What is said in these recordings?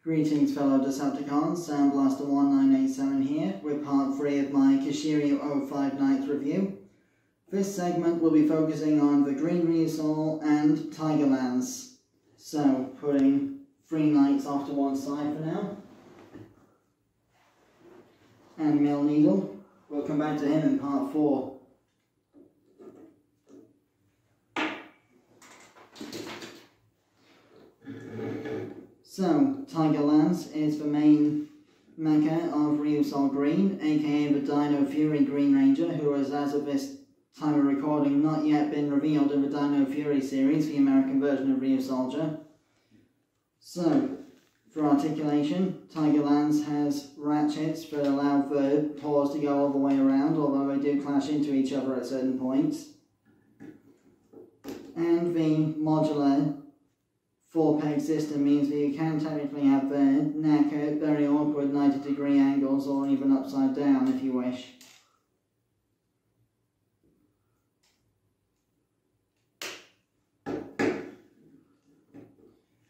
Greetings fellow Decepticons, Sound Blaster 1987 here with part 3 of my Kishiryu-Oh Five Knights review. This segment will be focusing on the Green Ryusol and Tigerlance. So, putting 3 knights off to one side for now. And Mill Needle. We'll come back to him in part 4. So, Tigerlance is the main mecha of Ryusol Green, aka the Dino Fury Green Ranger, who has, as of this time of recording, not yet been revealed in the Dino Fury series, the American version of Ryusoldier. So, for articulation, Tigerlance has ratchets that allow the paws to go all the way around, although they do clash into each other at certain points. And the modular 4-peg system means that you can technically have the neck at very awkward 90-degree angles or even upside down if you wish.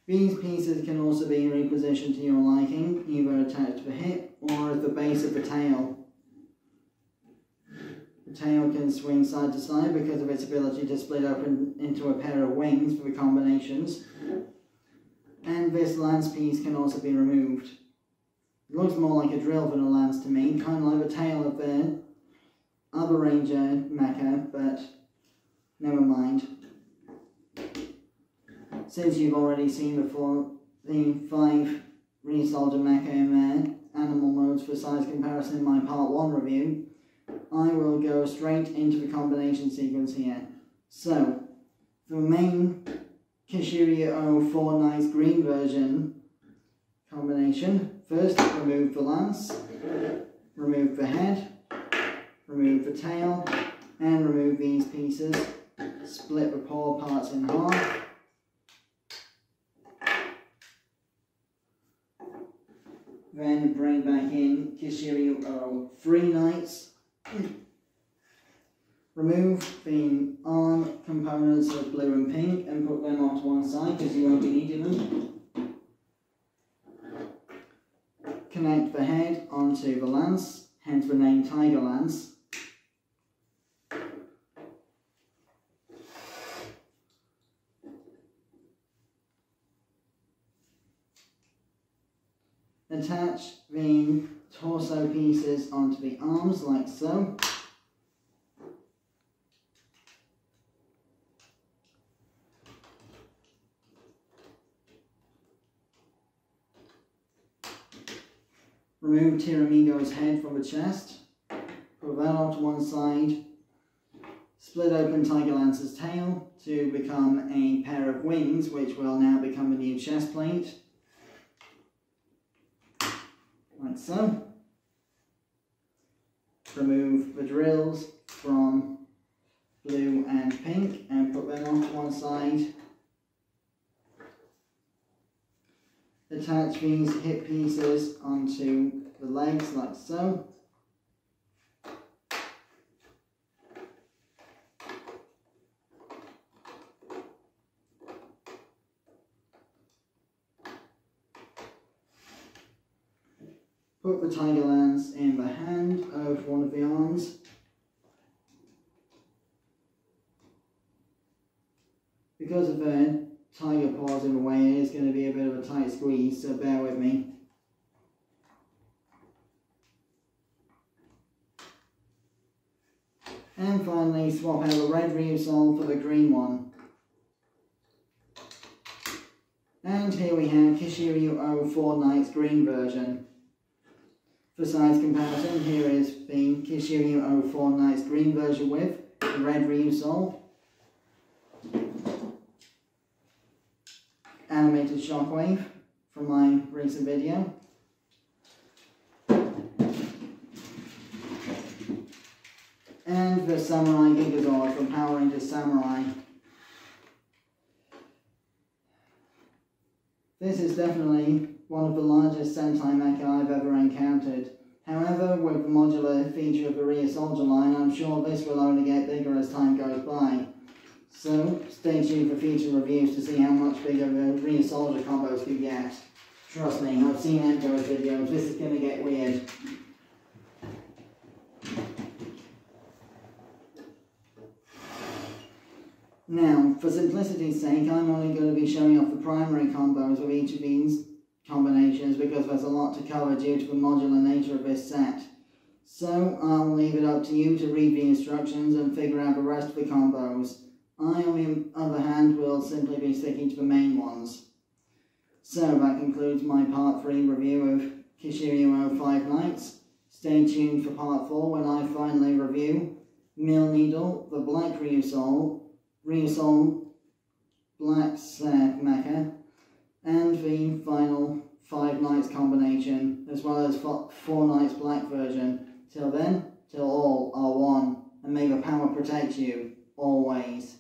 These pieces can also be repositioned to your liking, either attached to the hip or at the base of the tail. The tail can swing side to side because of its ability to split open into a pair of wings for the combinations. And this lance piece can also be removed. It looks more like a drill than a lance to me, kind of like the tail of the other Ranger mecha, but never mind. Since you've already seen the 5 Ryusoldier mecha in their animal modes for size comparison in my part 1 review, I will go straight into the combination sequence here. So, the main Kishiryu-Oh Five Knights Green version combination. First, remove the lance, remove the head, remove the tail, and remove these pieces. Split the paw parts in half. Then bring back in Kishiryu-Oh 3 Knights. Remove the arm components of blue and pink and put them off to one side because you won't be needing them. Connect the head onto the lance, hence the name Tigerlance. Attach the torso pieces onto the arms like so. Remove Tiramigo's head from the chest, put that off to one side, split open Tigerlance's tail to become a pair of wings, which will now become a new chest plate, like so. Remove the drills from blue and pink and put them off to one side. Attach these hip pieces onto the legs like so. Put the Tigerlance in the hand of one of the arms. Because of the tiger paws in the way, it is going to be a bit of a tight squeeze, so bear with me. And finally, swap out the red Ryusol for the green one. And here we have Kishiryu-Oh Five Knights Green version. For size comparison, here is the Kishiryu-Oh Five Knights Green version with the red Ryusol. Animated shockwave from my recent video. And the Samurai Megazord from Power Rangers Samurai. This is definitely one of the largest Sentai mecha I've ever encountered. However, with the modular feature of the Ryusoldier line, I'm sure this will only get bigger as time goes by. So, stay tuned for future reviews to see how much bigger the Ryusoldier combos could get. Trust me, I've seen Enjo's videos, this is going to get weird. Now, for simplicity's sake, I'm only going to be showing off the primary combos of each of these combinations because there's a lot to cover due to the modular nature of this set. So, I'll leave it up to you to read the instructions and figure out the rest of the combos. I, on the other hand, will simply be sticking to the main ones. So, that concludes my Part 3 review of Kishiryu-Oh Five Knights. Stay tuned for Part 4 when I finally review Mill Needle, the Black Ryusou, Black Set Mecha, and the final Five Knights combination, as well as Four Knights Black version. Till then, till all are one, and may the power protect you, always.